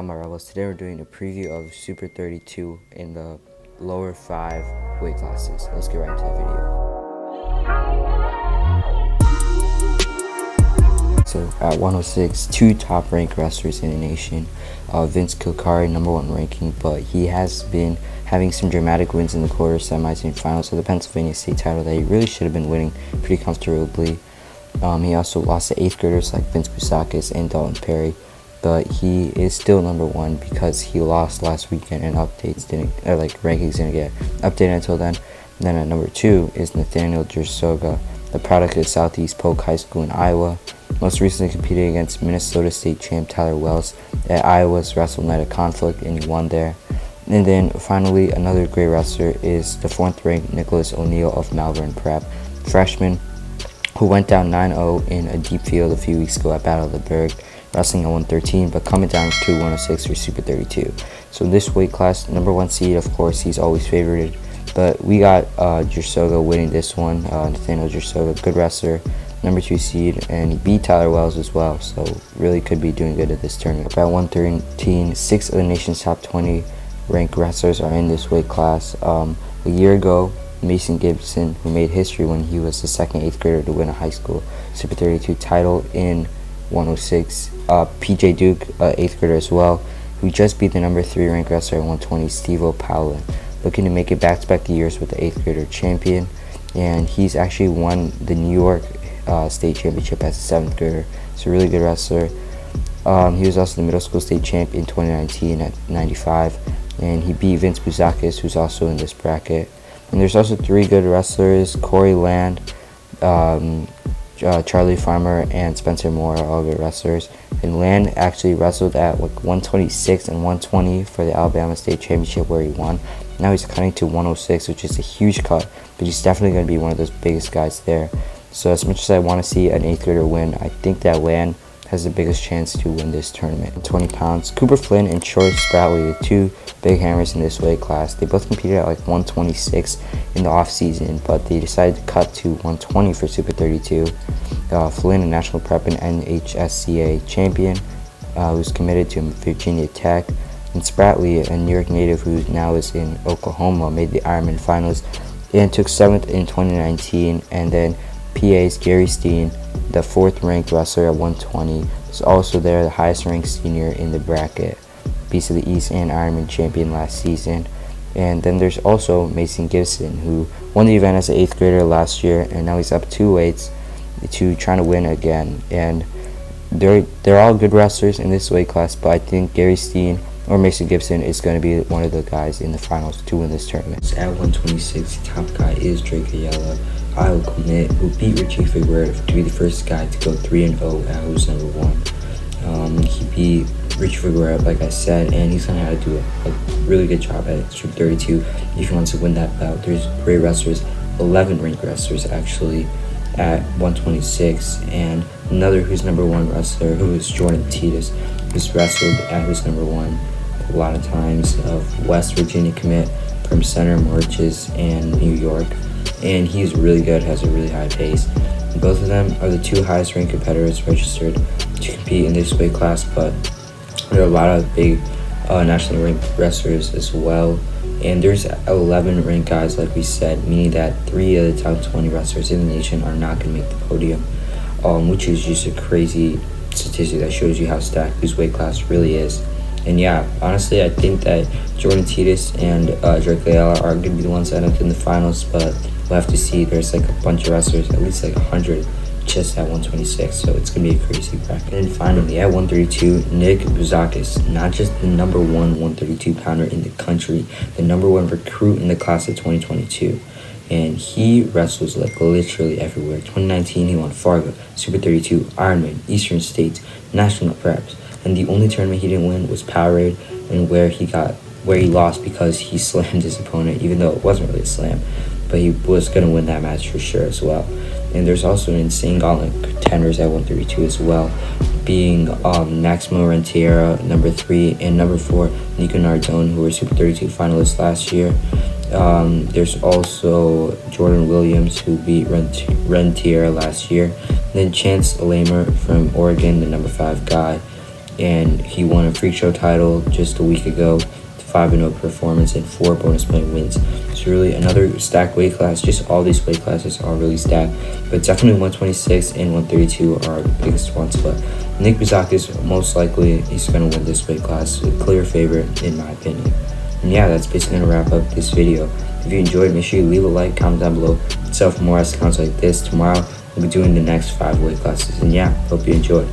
My Rebels. Today we're doing a preview of Super 32 in the lower 5 weight classes. Let's get right into the video. So at 106, two top ranked wrestlers in the nation. Vince Kilcari, #1 ranking, but he has been having some dramatic wins in the quarter, semis, and finals of the Pennsylvania State title that he really should have been winning pretty comfortably. He also lost to 8th graders like Vince Pushups and Dalton Perry, but he is still #1 because he lost last weekend and rankings didn't get updated until then. And then at number 2 is Nathaniel Jersoga, the product of Southeast Polk High School in Iowa. Most recently competed against Minnesota State champ Tyler Wells at Iowa's Wrestle Night of Conflict, and he won there. And then finally, another great wrestler is the 4th ranked Nicholas O'Neill of Malvern Prep, freshman who went down 9-0 in a deep field a few weeks ago at Battle of the Berg, wrestling at 113, but coming down to 106 for Super 32. So in this weight class, #1 seed, of course, he's always favorited, but we got Jersoga winning this one. Nathaniel Jersoga, good wrestler, #2 seed, and he beat Tyler Wells as well, so really could be doing good at this tournament. At 113, 6 of the nation's top 20 ranked wrestlers are in this weight class. A year ago, Mason Gibson, who made history when he was the second 8th grader to win a high school Super 32 title in 106. PJ Duke, 8th grader as well, who just beat the #3 ranked wrestler at 120, Steve O'Powlin, looking to make it back-to-back years with the 8th grader champion. And he's actually won the New York state championship as a 7th grader. He's a really good wrestler. He was also the middle school state champ in 2019 at 95, and he beat Vince Buzakis, who's also in this bracket. And there's also 3 good wrestlers: Corey Land, Charlie Farmer, and Spencer Moore are all good wrestlers. And Land actually wrestled at 126 and 120 for the Alabama State Championship where he won. Now he's cutting to 106, which is a huge cut, but he's definitely going to be one of those biggest guys there. So as much as I want to see an 8th grader win, I think that Land has the biggest chance to win this tournament. 20 pounds, Cooper Flynn and Troy Sproutley, the 2 big hammers in this weight class. They both competed at 126 in the off season, but they decided to cut to 120 for Super 32. Flynn, a national prep and NHSCA champion, who's committed to Virginia Tech, and Sproutley, a New York native who now is in Oklahoma, made the Ironman finals and took 7th in 2019. And then PA's Gary Steen, the 4th ranked wrestler at 120, is also there, the highest ranked senior in the bracket, Beast of the East and Ironman champion last season. And then there's also Mason Gibson, who won the event as an 8th grader last year, and now he's up 2 weights to trying to win again. And they're all good wrestlers in this weight class, but I think Gary Steen or Mason Gibson is going to be one of the guys in the finals to win this tournament. At 126, the top guy is Drake Ayala, Iowa commit, who beat Richie Figueroa to be the first guy to go 3-0 at who's #1. He beat Richie Figueroa, like I said, and he's going to have to do a really good job at Super 32 if he wants to win that bout. There's great wrestlers, 11 ranked wrestlers actually at 126, and another who's #1 wrestler, who is Jordan Titus, who's wrestled at who's #1 a lot of times, of West Virginia commit from Center Marches and New York, and he's really good, has a really high pace. Both of them are the 2 highest ranked competitors registered to compete in this weight class, but there are a lot of big nationally ranked wrestlers as well. And there's 11 ranked guys, like we said, meaning that 3 of the top 20 wrestlers in the nation are not going to make the podium, which is just a crazy statistic that shows you how stacked this weight class really is. And yeah, honestly, I think that Jordan Titus and Drake Ayala are going to be the ones that end up in the finals, but we'll have to see. There's a bunch of wrestlers, at least 100 just at 126, so it's going to be a crazy bracket. And finally, at 132, Nick Buzakis, not just the #1 132 pounder in the country, the #1 recruit in the class of 2022. And he wrestles literally everywhere. 2019, he won Fargo, Super 32, Ironman, Eastern States, National Preps. And the only tournament he didn't win was Powerade, and where he lost because he slammed his opponent, even though it wasn't really a slam, but he was going to win that match for sure as well. And there's also an insane gauntlet contenders at 132 as well, being Maximo Rentiera, #3, and #4, Nico Nardone, who were Super 32 finalists last year. There's also Jordan Williams, who beat Rentiera last year. And then Chance Lamer from Oregon, the #5 guy. and he won a freak show title just a week ago, 5-0 performance and 4 bonus point wins. So really another stacked weight class. Just all these weight classes are really stacked, but definitely 126 and 132 are the biggest ones. But Nick Buzakis, most likely he's going to win this weight class, a clear favorite in my opinion. And yeah, that's basically going to wrap up this video. If you enjoyed, make sure you leave a like, comment down below. For more accounts like this, tomorrow we'll be doing the next 5 weight classes. And yeah, hope you enjoyed.